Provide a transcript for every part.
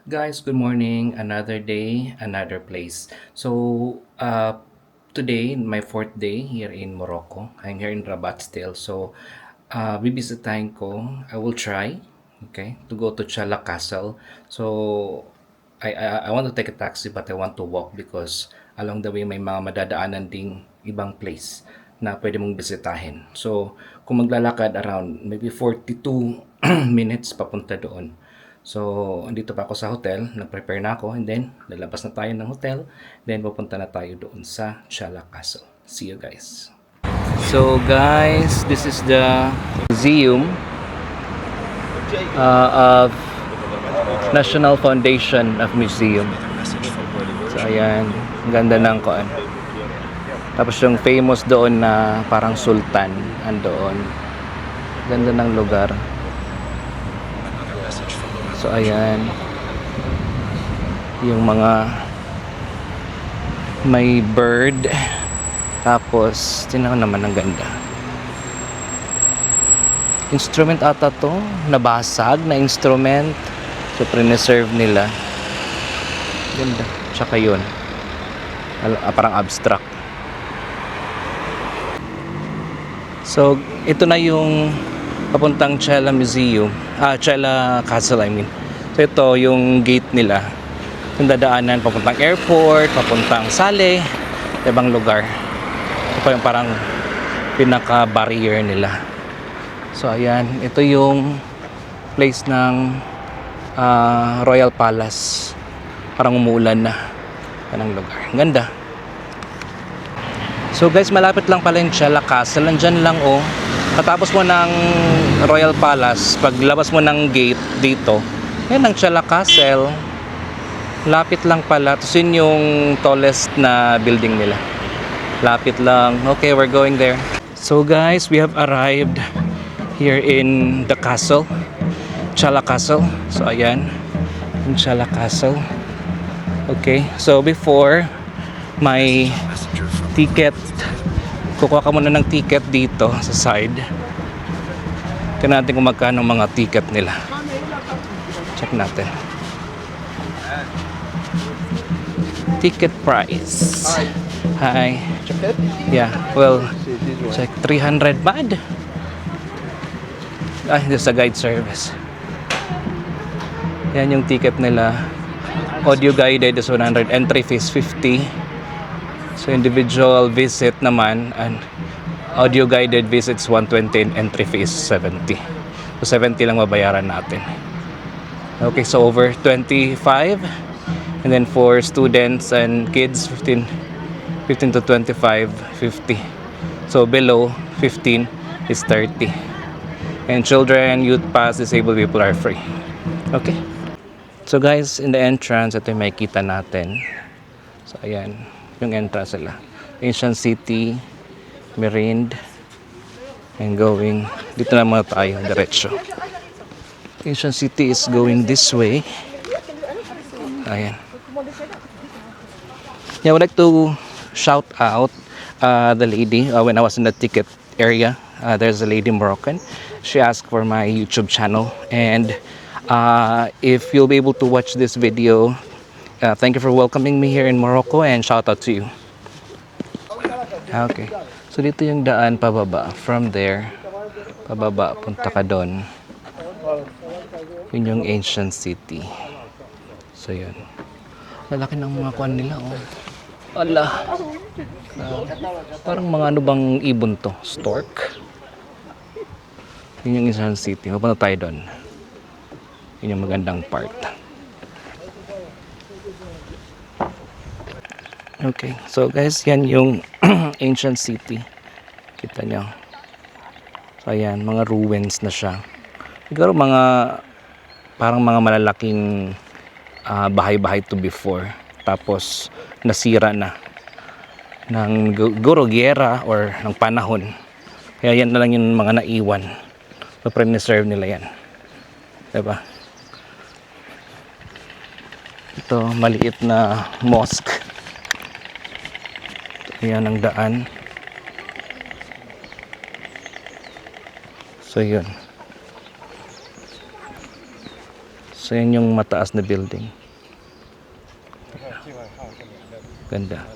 Guys, good morning. Another day, another place. Today, my fourth day here in Morocco. I'm here in Rabat still. Bibisitahin ko. I will try, okay, to go to Chala Castle. I want to take a taxi but I want to walk because along the way may mga madadaanan ding ibang place na pwede mong bisitahin. So, kung maglalakad around maybe 42 minutes papunta doon. So, andito pa ako sa hotel, nag-prepare na ako, and then lalabas na tayo ng hotel, then pupunta na tayo doon sa Chala Castle. See you guys. So guys, this is the museum of National Foundation of Museum. So ayan, ang ganda ng koan. Tapos yung famous doon na parang sultan andoon. Ganda ng lugar. So ayan, yung mga may bird, tapos tingnan naman ang ganda. Instrument ata to, nabasag na instrument, so preserve nila. Ganda, tsaka yun parang abstract. So ito na yung papuntang Chala Museum, Chala Castle I mean. So ito yung gate nila, yung dadaanan papuntang airport, papuntang Saleh, ibang lugar. Ito pa yung parang pinaka barrier nila. So ayan, ito yung place ng Royal Palace. Parang umuulan na ng lugar. Ganda. So guys, malapit lang pala yung Chala Castle. Nandyan lang katapos mo ng Royal Palace, paglabas mo ng gate dito, yan ang Chala Castle. Lapit lang pala. Tapos yun yung tallest na building nila. Lapit lang. Okay, we're going there. So guys, we have arrived here in the castle, Chala Castle. So ayan, yung Chala Castle. Okay, so before my ticket, kukuha ka muna ng ticket dito sa side. Tingnan natin kung magkano mga ticket nila. Check natin. Ticket price. Hi. Yeah, well, check 300 baht. This is a guide service. Yan yung ticket nila. Audio guided is 100, entry fees 50. So individual visit naman and audio guided visits 120 and entry fees 70. So 70 lang mabayaran natin. Okay, so over 25, and then for students and kids 15 to 25, 50. So below 15 is 30. And children, youth pass, disabled people are free. Okay. So guys, in the entrance, ito yung makikita natin. So ayan, yung entrance nila. Ancient City, Merind, and going, dito na muna tayo, diretso. Ancient City is going this way. Ayan. Yeah, I would like to shout out the lady when I was in the ticket area. There's a lady Moroccan. She asked for my YouTube channel, and if you'll be able to watch this video, thank you for welcoming me here in Morocco, and shout out to you. Okay, so dito yung daan pababa. From there, pababa, punta ka doon. Yun yung ancient city. So yun. Lalaki ng mga kuan nila, Ala. Parang mga ano bang ibon to? Stork? Yun yung ancient city. Mapunta tayo doon. Yun yung magandang part. Okay, so guys, yan yung ancient city. Kita nyo. So ayan, mga ruins na siya. Siguro parang mga malalaking bahay-bahay to before. Tapos nasira na ng giyera or ng panahon. Kaya yan na lang yung mga naiwan. So preserve nila yan. Diba? Ito, maliit na mosque. Yan ang daan. So yun. So So yan yung mataas na building. Ganda.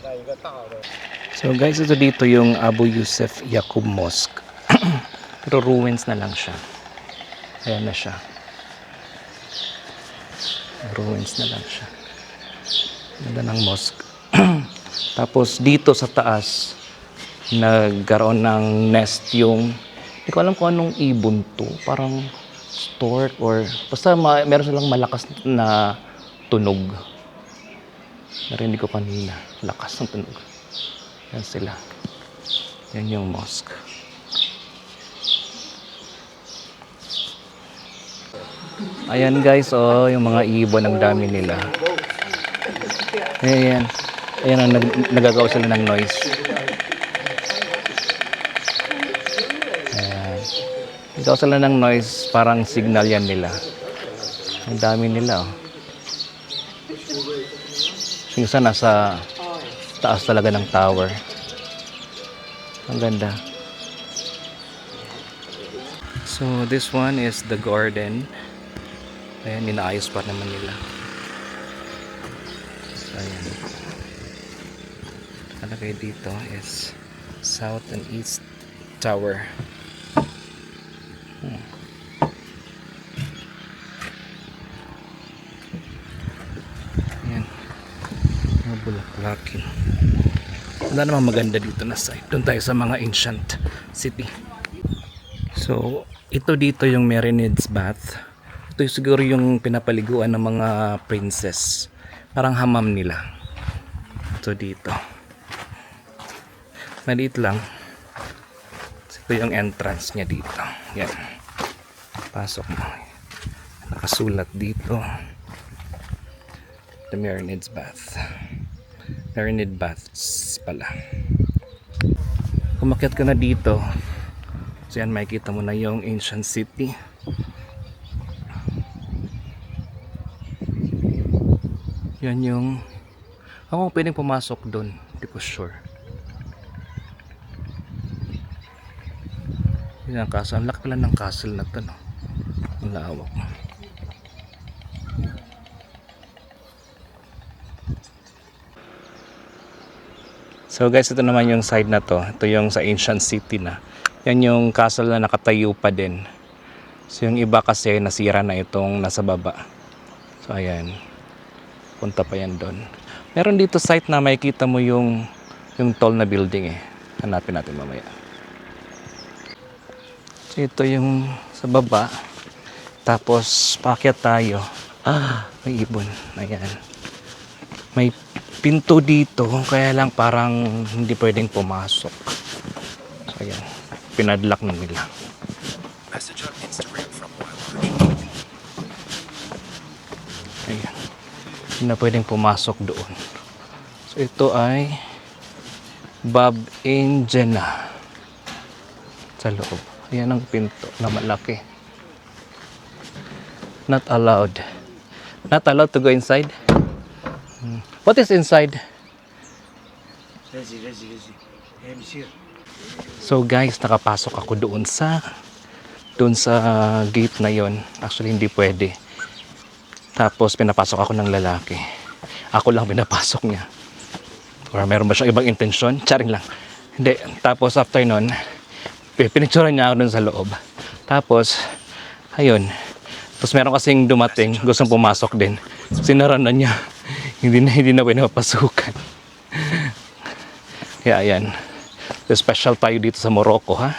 So guys, ito dito yung Abu Yusuf Yaqub Mosque. Pero ruins na lang siya. Ayan na siya. Ruins na lang siya. Ganda ng mosque. Tapos dito sa taas, nagkaroon ng nest yung, hindi ko alam kung anong ibon to. Parang stork or basta meron silang malakas na tunog. Narinig ko kanina. Lakas ng tunog. Yan sila. Yan yung mosque. Ayan guys, oh, yung mga ibon, ang dami nila. Ayan. Ayan ang nagagawa sila ng noise. Ayan. Nagagawa sila ng noise, parang signal yan nila. Ang dami nila, oh. Yung isa nasa taas talaga ng tower. Ang ganda. So this one is the garden. Ayan, inaayos pa naman nila. So ayan. Kalagay dito is South and East Tower. Ayan. Mga bulaklaki. Wala namang maganda dito na side. Doon tayo sa mga ancient city. So ito dito yung Merenids Bath. Ito yung siguro yung pinapaliguan ng mga princess. Parang hammam nila. Ito dito. Maliit lang. Ito yung entrance niya dito. Yan. Pasok mo. Nakasulat dito. The Merenids Bath. Merenid Baths pala. Kumakyat ka na dito. So yan, makikita mo na yung ancient city. Yan yung ako pwedeng pumasok doon, hindi ko sure. Yan ang castle, ang laki pala ng castle na to, no? Ang lawak. So guys, ito naman yung side na to. Ito yung sa ancient city na. Yan yung castle na nakatayo pa din. So yung iba kasi nasira na itong nasa baba. So ayan. Punta pa yan doon. Meron dito site na makikita mo yung tall na building eh. Hanapin natin mamaya. So ito yung sa baba. Tapos paakyat tayo. May ibon. Ayan. May pinto dito. Kaya lang parang hindi pwedeng pumasok. So ayan. Pinadlock na nila. Message on Instagram from ayan. Hindi na pwedeng pumasok doon. So ito ay Bab in Jannah sa loob. Ayan ang pinto na malaki. Not allowed. Not allowed to go inside. What is inside? So guys, nakapasok ako doon sa gate na yon. Actually hindi pwede. Tapos pinapasok ako ng lalaki. Ako lang pinapasok niya. Or meron ba siyang ibang intensyon? Charing lang. Hindi. Tapos after nun, pinicturean niya ako dun sa loob. Tapos, ayun. Tapos meron kasing dumating, gustong pumasok din. Sinara na niya. Hindi na pinapasukan. Kaya ayan. Special tayo dito sa Morocco, ha?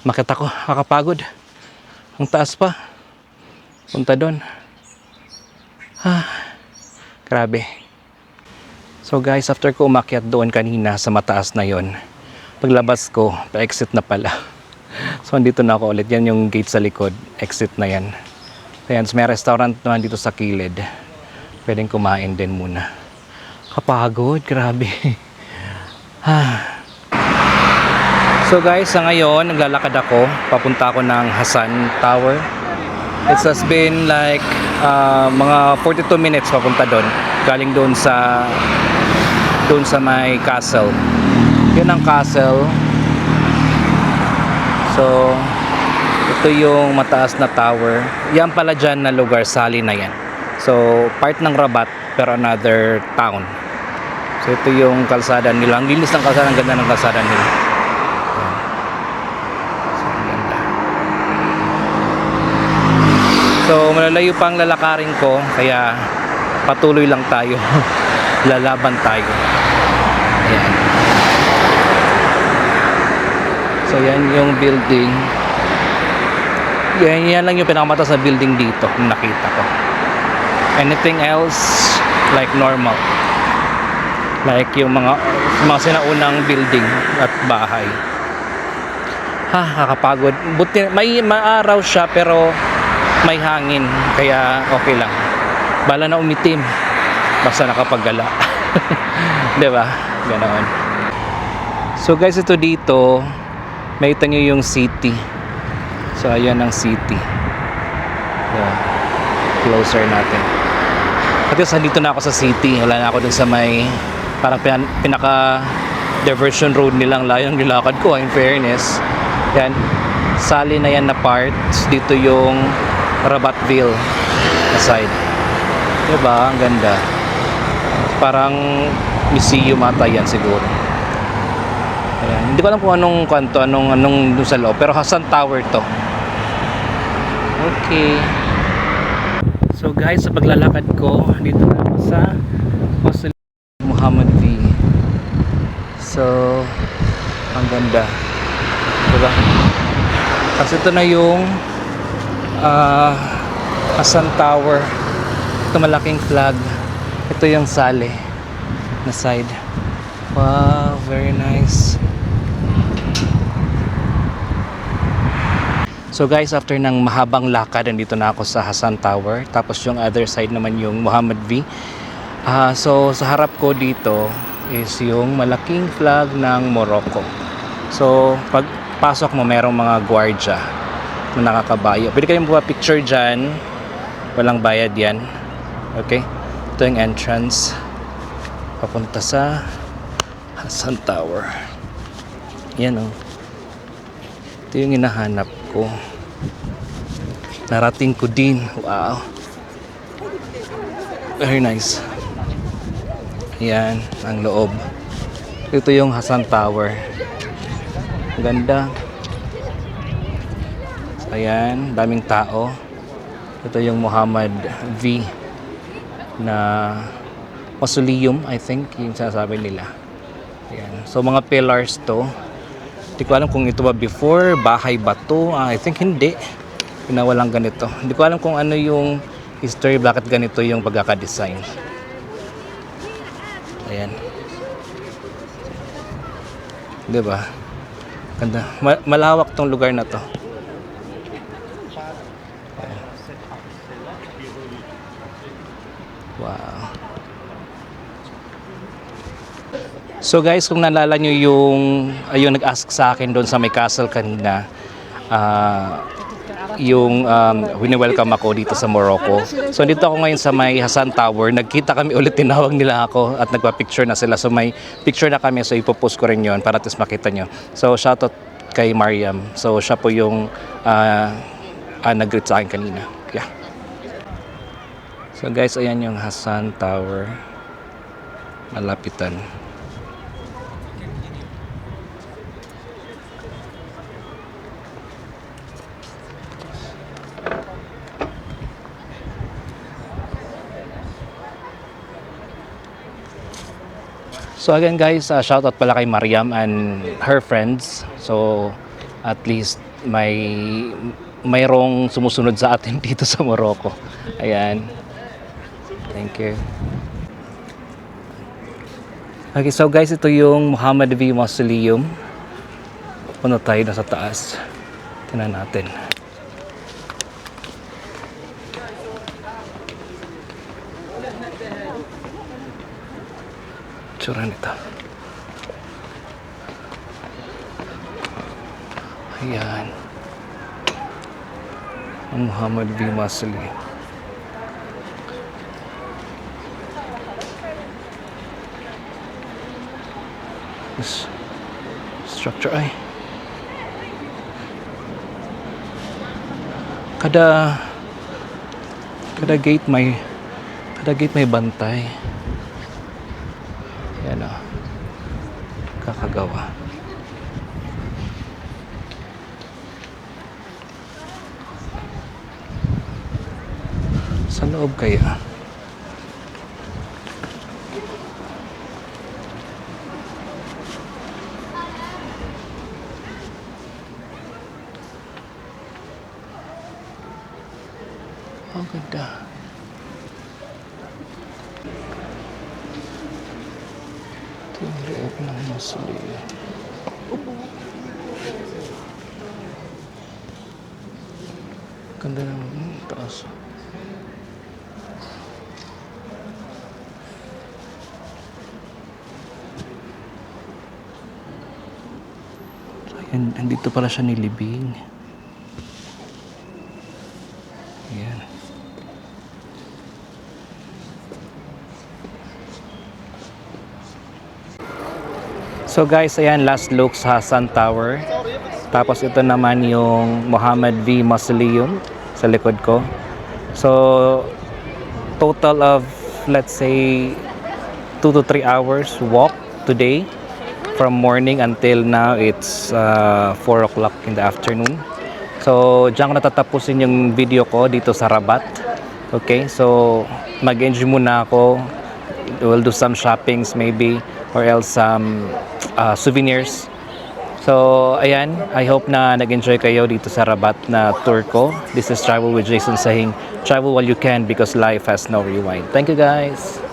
Makita ko, kakapagod. Ang taas pa. Punta doon. Grabe. So guys, after ko umakyat doon kanina sa mataas na yon, paglabas ko, pa-exit na pala. So andito na ako ulit. Yan yung gate sa likod. Exit na yan. Ayan, so may restaurant naman dito sa kilid. Pwedeng kumain din muna. Kapagod, grabe. So guys, sa ngayon, naglalakad ako. Papunta ako ng Hassan Tower. It has been like mga 42 minutes papunta doon. Galing doon sa may castle. Yun ang castle. So, Ito yung mataas na tower. Yan pala dyan na lugar, Sali na yan. So, part ng Rabat, pero another town. So, ito yung kalsada nila. Ang linis ng kalsada, ang ganda ng kalsada nila. Yan. So, ang ganda. So, malalayo pa ang lalakarin ko, kaya patuloy lang tayo. Lalaban tayo. Ayan. So, yan yung building. Yan lang yung pinakamataas na building dito na nakita ko. Anything else like normal, like yung mga sinaunang building at bahay. Kakapagod. Buti may maaraw siya pero may hangin, kaya okay lang. Bala na umitim basta nakapaggala. 'Di ba? Ganoon. So guys, ito dito makita niyo yung city. So ayan ang city. Yeah. Closer natin. At least nandito na ako sa city. Wala na ako dun sa may parang pinaka diversion road nilang layong nilakad ko, in fairness. Yan. Sali na yan na part. Dito yung Rabatville na side. Diba? Ang ganda. Parang museum ata yan siguro. Ayan. Hindi ko alam kung anong kanto, anong dun sa loob. Pero Hassan Tower to. Okay. So guys, sa paglalakad ko, dito na ako sa Muhammad V. So, ang ganda. Diba? Kasi ito na yung Hassan Tower. Ito malaking flag. Ito yung Saleh na side. Wow, very nice. So guys, after ng mahabang lakad, nandito na ako sa Hassan Tower. Tapos yung other side naman yung Muhammad V. So sa harap ko dito is yung malaking flag ng Morocco. So pag pasok mo, merong mga gwardya na nakakabayo. Pwede kayong picture dyan. Walang bayad yan. Okay? Ito yung entrance papunta sa Hassan Tower. Yan o. Ito yung hinahanap ko. Narating ko din. Wow. Very nice. Yan ang loob. Ito yung Hassan Tower. Ganda. Ayan, daming tao. Ito yung Muhammad V na mausoleum, I think, yung sinasabi nila. Ayan. So mga pillars to. Hindi ko alam kung ito ba before, bahay ba to? I think hindi. Pinawalang ganito. Hindi ko alam kung ano yung history, bakit ganito yung pagkakadesign. Ayan. Diba? Ganda. Malawak tong lugar na to. Ayan. Wow. So guys, kung naalala nyo yung nag-ask sa akin doon sa may castle kanina, yung wini-welcome ako dito sa Morocco. So dito ako ngayon sa may Hassan Tower. Nagkita kami ulit, tinawag nila ako at nagpa-picture na sila. So may picture na kami, so ipopost ko rin yon para at least makita nyo. So shoutout kay Mariam. So siya po yung nag-greet sa akin kanina. Yeah. So guys, ayan yung Hassan Tower. Malapitan. So again guys, shoutout pala kay Mariam and her friends. So at least mayroong sumusunod sa atin dito sa Morocco. Ayan. Thank you. Okay, so guys, ito yung Muhammad V Mausoleum. Punta tayo na sa taas. Tingnan natin. Tsura nito. Ayan. Ang Muhammad V Mausoleum. This structure ay. Kada kada gate may bantay. Yan o. Kakagawa. Sa loob kaya? Ang ganda. Ito yung loob ng mausoleo. Ganda ng taas. Ayan, andito pala siya nilibing. Ayan. So guys, ayan, last look sa Sun Tower. Tapos ito naman yung Muhammad V Mausoleum sa likod ko. So total of, let's say, 2 to 3 hours walk today. From morning until now, it's 4 o'clock in the afternoon. So diyan ko natatapusin yung video ko dito sa Rabat. Okay, so mag-enjoy muna ako. We'll do some shoppings maybe, or else some souvenirs. So ayan, I hope na nag-enjoy kayo dito sa Rabat na tour ko. This is Travel with Jason saying, travel while you can because life has no rewind. Thank you guys!